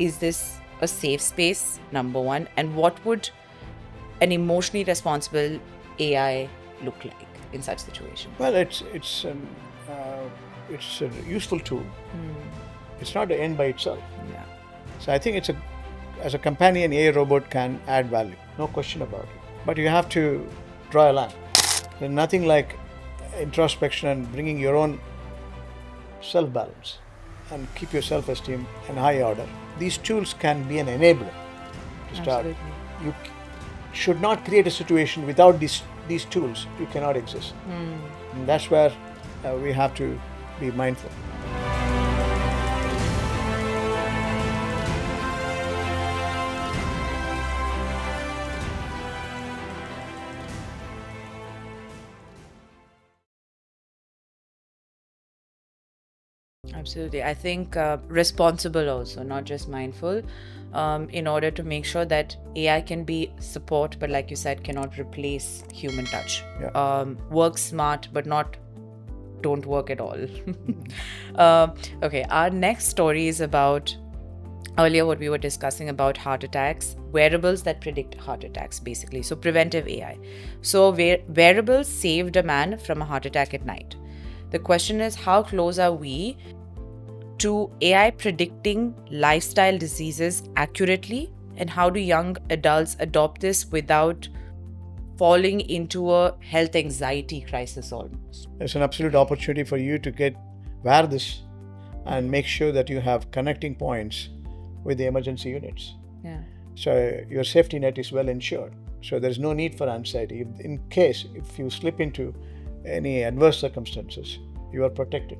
is this a safe space, number one? And what would an emotionally responsible AI look like in such situations? Well, it's a useful tool. It's not the end by itself. Yeah. So I think as a companion, AI robot can add value, no question about it. But you have to draw a line. There's nothing like introspection and bringing your own self-balance and keep your self-esteem in high order. These tools can be an enabler to start. Absolutely. You should not create a situation without these tools. You cannot exist. And that's where we have to be mindful. Absolutely. I think responsible also, not just mindful, in order to make sure that AI can be support, but like you said, cannot replace human touch. Yeah. Work smart, but don't work at all. Okay, our next story is about earlier what we were discussing about heart attacks, wearables that predict heart attacks, basically. So preventive AI. So wearables saved a man from a heart attack at night. The question is, how close are we to AI predicting lifestyle diseases accurately? And how do young adults adopt this without falling into a health anxiety crisis almost? It's an absolute opportunity for you to wear this and make sure that you have connecting points with the emergency units. Yeah. So your safety net is well ensured. So there's no need for anxiety. If you slip into any adverse circumstances, you are protected.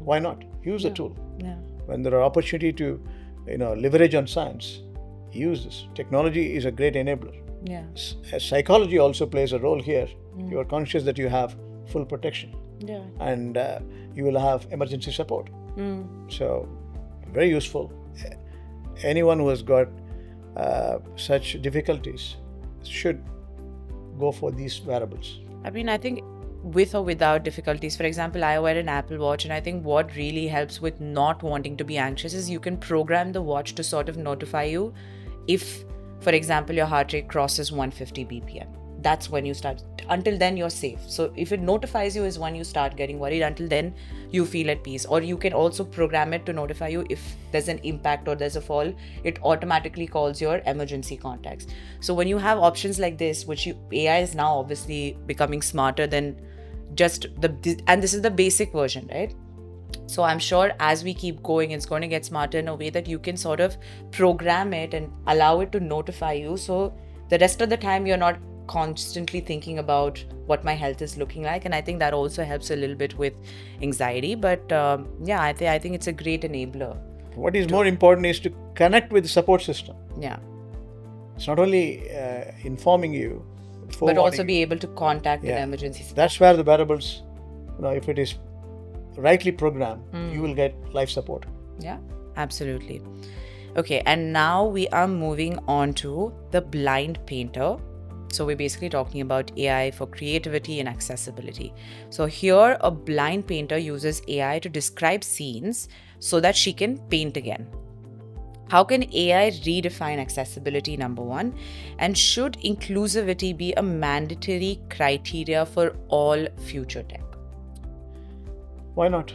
Why not? Use the tool. Yeah. When there are opportunity to, leverage on science, use this. Technology is a great enabler. Yeah. Psychology also plays a role here. You are conscious that you have full protection. Yeah. And you will have emergency support. So, very useful. Anyone who has got such difficulties should go for these wearables. I mean, I think with or without difficulties, for example, I wear an Apple Watch, and I think what really helps with not wanting to be anxious is you can program the watch to sort of notify you if, for example, your heart rate crosses 150 BPM. That's when you start. Until then, you're safe. So if it notifies you is when you start getting worried. Until then, you feel at peace. Or you can also program it to notify you if there's an impact or there's a fall. It automatically calls your emergency contacts. So when you have options like this, AI is now obviously becoming smarter than just and this is the basic version, right? So I'm sure as we keep going, it's going to get smarter in a way that you can sort of program it and allow it to notify you. So the rest of the time, you're not constantly thinking about what my health is looking like. And I think that also helps a little bit with anxiety. But I think it's a great enabler. What is more important is to connect with the support system. Yeah. It's not only informing you, but also be able to contact the emergency support. That's where the wearables, if it is rightly programmed, you will get life support. Yeah, absolutely. Okay, and now we are moving on to the blind painter. So we're basically talking about AI for creativity and accessibility. So here, a blind painter uses AI to describe scenes so that she can paint again. How can AI redefine accessibility, number one? And should inclusivity be a mandatory criteria for all future tech? Why not?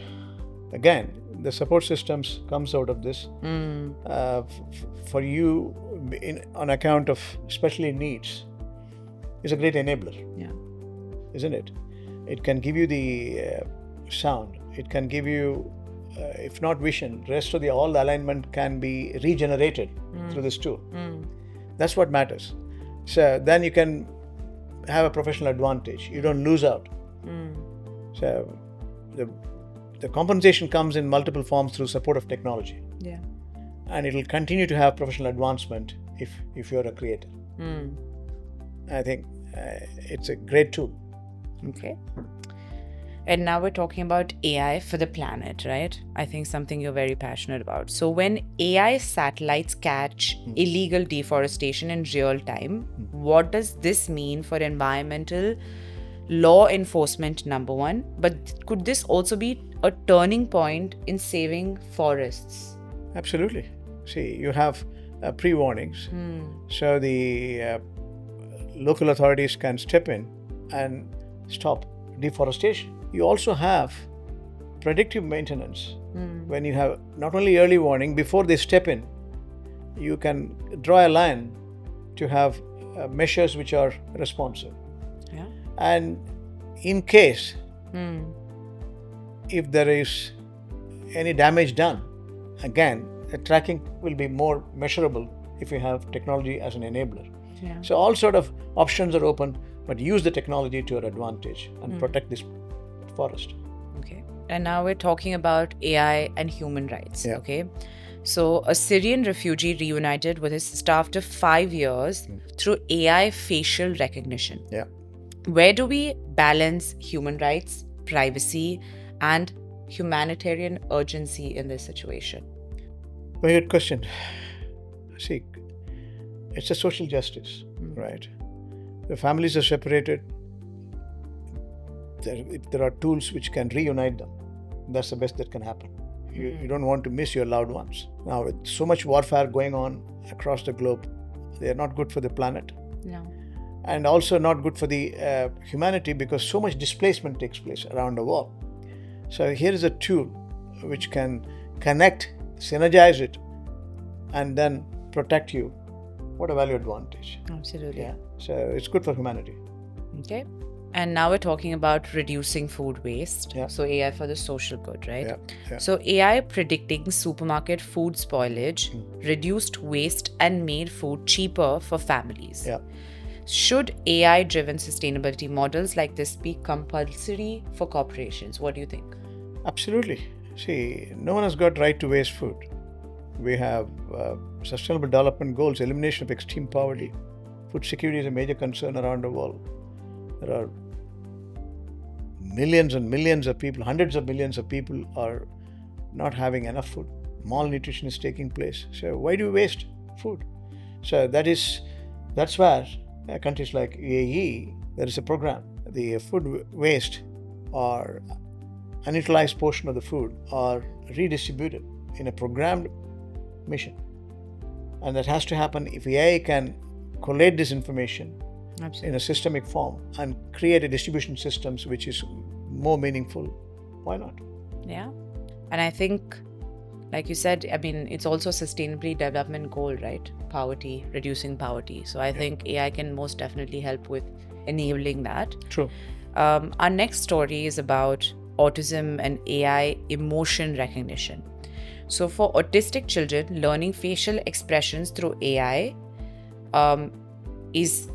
Again, the support systems comes out of this. For you, on account of especially needs, is a great enabler. Yeah. Isn't it? It can give you the sound. It can give you, if not vision, rest of all the alignment can be regenerated through this tool. That's what matters. So then you can have a professional advantage. You don't lose out. So the compensation comes in multiple forms through support of technology. Yeah. And it will continue to have professional advancement if you're a creator. I think it's a great tool. Okay. And now we're talking about AI for the planet, right? I think something you're very passionate about. So when AI satellites catch illegal deforestation in real time, what does this mean for environmental law enforcement, number one? But could this also be a turning point in saving forests? Absolutely. See, you have pre-warnings, so the local authorities can step in and stop deforestation. You also have predictive maintenance. When you have not only early warning, before they step in, you can draw a line to have measures which are responsive. Yeah. And in case, if there is any damage done, again, the tracking will be more measurable if you have technology as an enabler. Yeah. So all sort of options are open, but use the technology to your advantage and protect this forest. Okay. And now we're talking about AI and human rights. Yeah. Okay. So a Syrian refugee reunited with his sister after 5 years through AI facial recognition. Yeah. Where do we balance human rights, privacy, and humanitarian urgency in this situation? Very good question. See, it's a social justice, right? The families are separated. If there are tools which can reunite them, that's the best that can happen. You don't want to miss your loved ones. Now, with so much warfare going on across the globe, they are not good for the planet. No. And also not good for the humanity, because so much displacement takes place around the world. So here is a tool which can connect, synergize it, and then protect you. What a value advantage. Absolutely. Yeah. So it's good for humanity. Okay. And now we're talking about reducing food waste. Yeah. So AI for the social good, right? Yeah. Yeah. So AI predicting supermarket food spoilage, reduced waste, and made food cheaper for families. Yeah. Should AI-driven sustainability models like this be compulsory for corporations? What do you think? Absolutely. See, no one has got right to waste food. We have sustainable development goals, elimination of extreme poverty. Food security is a major concern around the world. There are millions and millions of people, hundreds of millions of people are not having enough food. Malnutrition is taking place. So why do we waste food? So that's where countries like UAE, there is a program. The food waste or unutilized portion of the food are redistributed in a programmed mission. And that has to happen if AI can collate this information in a systemic form and create a distribution systems which is more meaningful. Why not? Yeah. And I think, like you said, I mean, it's also a sustainability development goal, right? Poverty, reducing poverty. So I think AI can most definitely help with enabling that. True. Our next story is about autism and AI emotion recognition. So for autistic children, learning facial expressions through AI is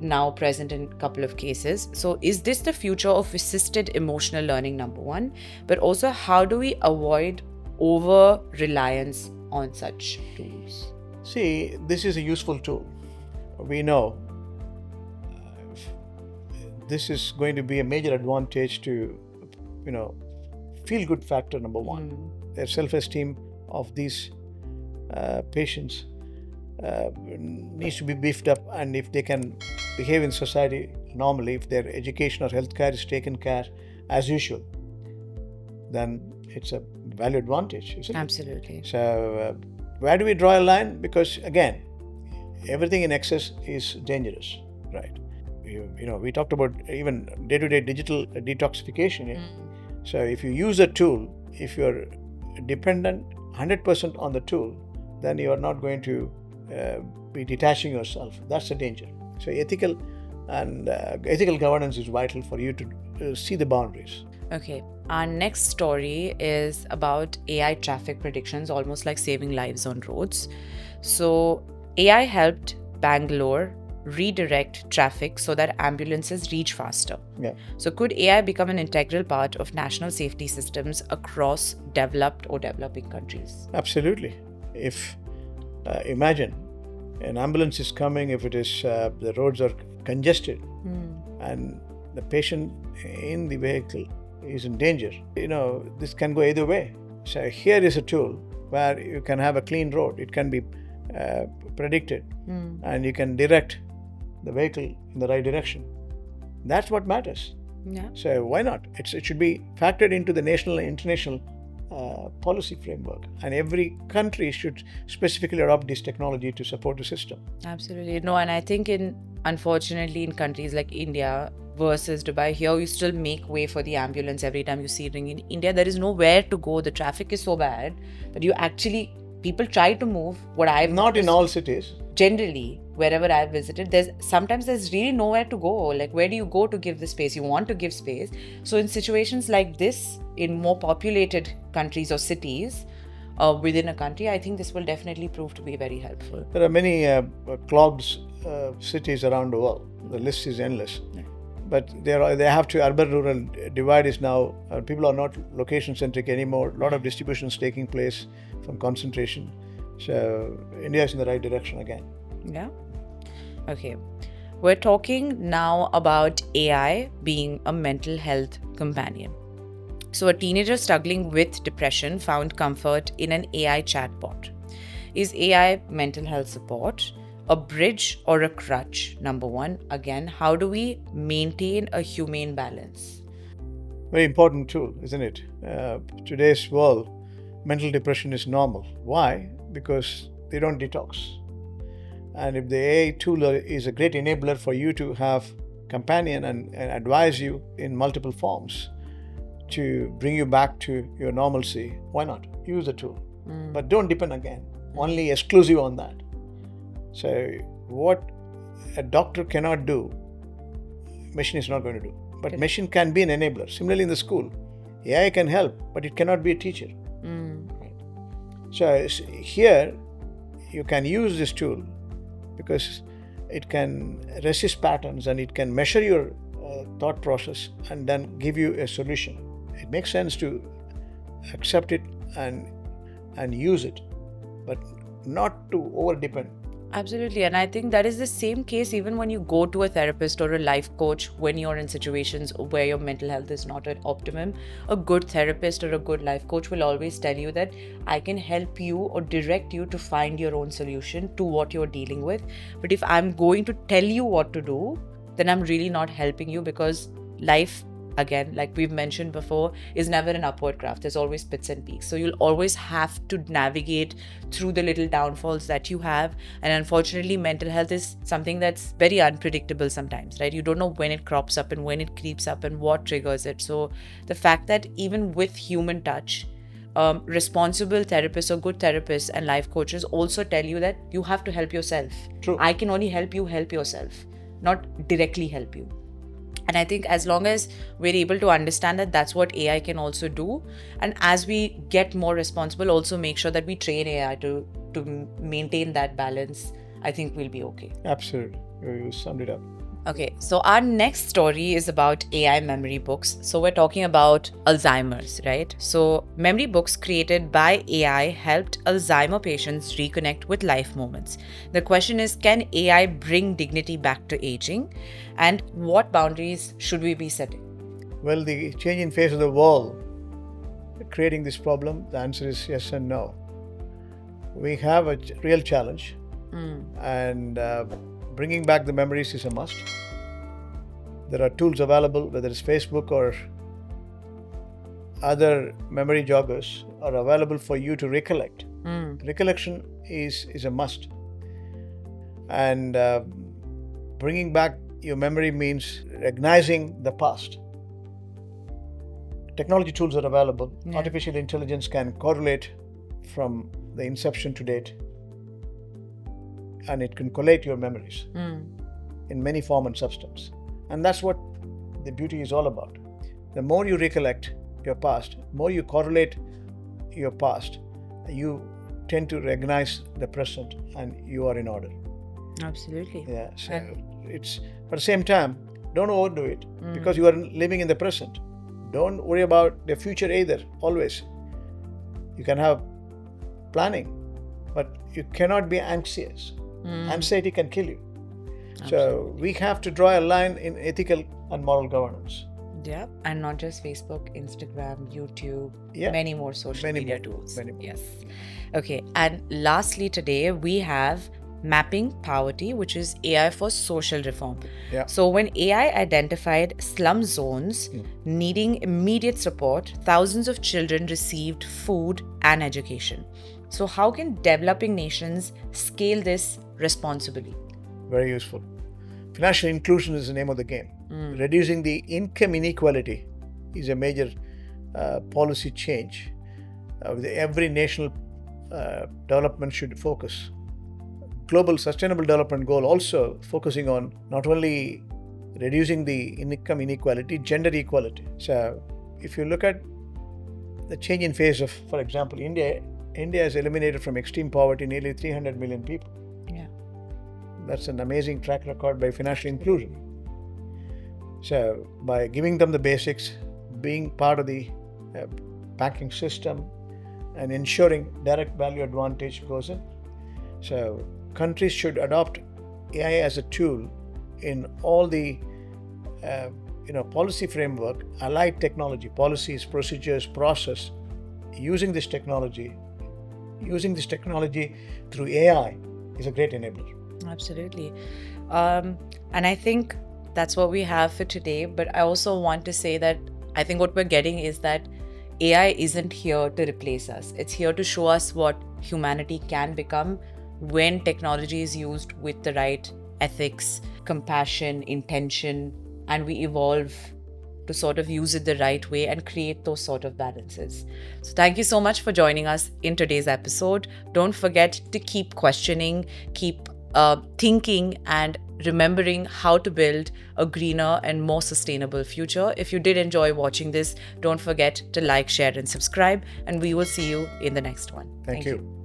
now present in a couple of cases. So is this the future of assisted emotional learning, number one? But also, how do we avoid over-reliance on such tools? See, this is a useful tool. We know this is going to be a major advantage to, feel-good factor, number one. Their self-esteem of these patients needs to be beefed up, and if they can behave in society normally, if their education or healthcare is taken care as usual, then it's a value advantage, isn't it? Absolutely. So where do we draw a line? Because again, everything in excess is dangerous, right? We talked about even day-to-day digital detoxification. Yeah? So if you use a tool, if you're dependent 100% on the tool, then you are not going to be detaching yourself. That's the danger. So ethical governance is vital for you to see the boundaries. Okay. Our next story is about AI traffic predictions, almost like saving lives on roads. So AI helped Bangalore redirect traffic so that ambulances reach faster. Yeah. So could AI become an integral part of national safety systems across developed or developing countries? Absolutely. If imagine an ambulance is coming, if it is the roads are congested and the patient in the vehicle is in danger, this can go either way. So here is a tool where you can have a clean road. It can be predicted and you can direct the vehicle in the right direction. That's what matters. Yeah. So why not? It should be factored into the national and international policy framework, and every country should specifically adopt this technology to support the system. Absolutely. No, and I think unfortunately in countries like India versus Dubai, here you still make way for the ambulance every time you see it ring. In India, there is nowhere to go. The traffic is so bad that people try to move. Not in all cities. Generally, wherever I've visited, there's really nowhere to go. Like, where do you go to give the space? You want to give space. So in situations like this, in more populated countries or cities within a country, I think this will definitely prove to be very helpful. There are many clogged cities around the world. The list is endless. Yeah. But they have to urban-rural divide is now. People are not location-centric anymore. A lot of distribution is taking place from concentration. So India is in the right direction again. Yeah. Okay. We're talking now about AI being a mental health companion. So a teenager struggling with depression found comfort in an AI chatbot. Is AI mental health support a bridge or a crutch? Number one, again, how do we maintain a humane balance? Very important tool, isn't it? Today's world, mental depression is normal. Why? Because they don't detox. And if the AI tool is a great enabler for you to have companion and advise you in multiple forms to bring you back to your normalcy, why not? Use the tool. But don't depend again, only exclusive on that. So what a doctor cannot do, machine is not going to do. But machine can be an enabler. Similarly in the school, AI can help, but it cannot be a teacher. Right? So here, you can use this tool because it can resist patterns and it can measure your thought process and then give you a solution. It makes sense to accept it and use it, but not to over-depend. Absolutely. And I think that is the same case even when you go to a therapist or a life coach when you're in situations where your mental health is not at optimum. A good therapist or a good life coach will always tell you that I can help you or direct you to find your own solution to what you're dealing with. But if I'm going to tell you what to do, then I'm really not helping you, because life, again, like we've mentioned before, is never an upward graph. There's always pits and peaks. So you'll always have to navigate through the little downfalls that you have. And unfortunately, mental health is something that's very unpredictable sometimes, right? You don't know when it crops up and when it creeps up and what triggers it. So the fact that even with human touch, responsible therapists or good therapists and life coaches also tell you that you have to help yourself. True. I can only help yourself, not directly help you. And I think as long as we're able to understand that that's what AI can also do, and as we get more responsible, also make sure that we train AI to maintain that balance, I think we'll be okay. Absolutely. You summed it up. Okay, so our next story is about AI memory books. So we're talking about Alzheimer's, right? So memory books created by AI helped Alzheimer patients reconnect with life moments. The question is, can AI bring dignity back to aging? And what boundaries should we be setting? Well, the changing face of the world creating this problem, the answer is yes and no. We have a real challenge, and bringing back the memories is a must. There are tools available, whether it's Facebook or other memory joggers are available for you to recollect. Recollection is a must. And bringing back your memory means recognizing the past. Technology tools are available. Yeah. Artificial intelligence can correlate from the inception to date, and it can collate your memories in many form and substance. And that's what the beauty is all about. The more you recollect your past, more you correlate your past, you tend to recognize the present and you are in order. Absolutely. Yeah. So but at the same time, don't overdo it because you are living in the present. Don't worry about the future either, always. You can have planning, but you cannot be anxious. Anxiety can kill you. Absolutely. So we have to draw a line in ethical and moral governance. Yeah, and not just Facebook, Instagram, YouTube, many more social media tools. Many more. Yes. Okay, and lastly today we have Mapping Poverty, which is AI for social reform. Yeah. So when AI identified slum zones needing immediate support, thousands of children received food and education. So how can developing nations scale this responsibly? Very useful. Financial inclusion is the name of the game. Reducing the income inequality is a major policy change. Every national development should focus. Global Sustainable Development Goal also focusing on not only reducing the income inequality, gender equality. So if you look at the change in phase of, for example, India has eliminated from extreme poverty nearly 300 million people. Yeah. That's an amazing track record by financial inclusion. So by giving them the basics, being part of the banking system, and ensuring direct value advantage goes in. So countries should adopt AI as a tool in all the policy framework, allied technology, policies, procedures, process. Using this technology through AI is a great enabler. Absolutely. And I think that's what we have for today. But I also want to say that I think what we're getting is that AI isn't here to replace us. It's here to show us what humanity can become when technology is used with the right ethics, compassion, intention, and we evolve to sort of use it the right way and create those sort of balances. So thank you so much for joining us in today's episode. Don't forget to keep questioning, keep thinking, and remembering how to build a greener and more sustainable future. If you did enjoy watching this, don't forget to like, share, and subscribe, and we will see you in the next one. Thank you.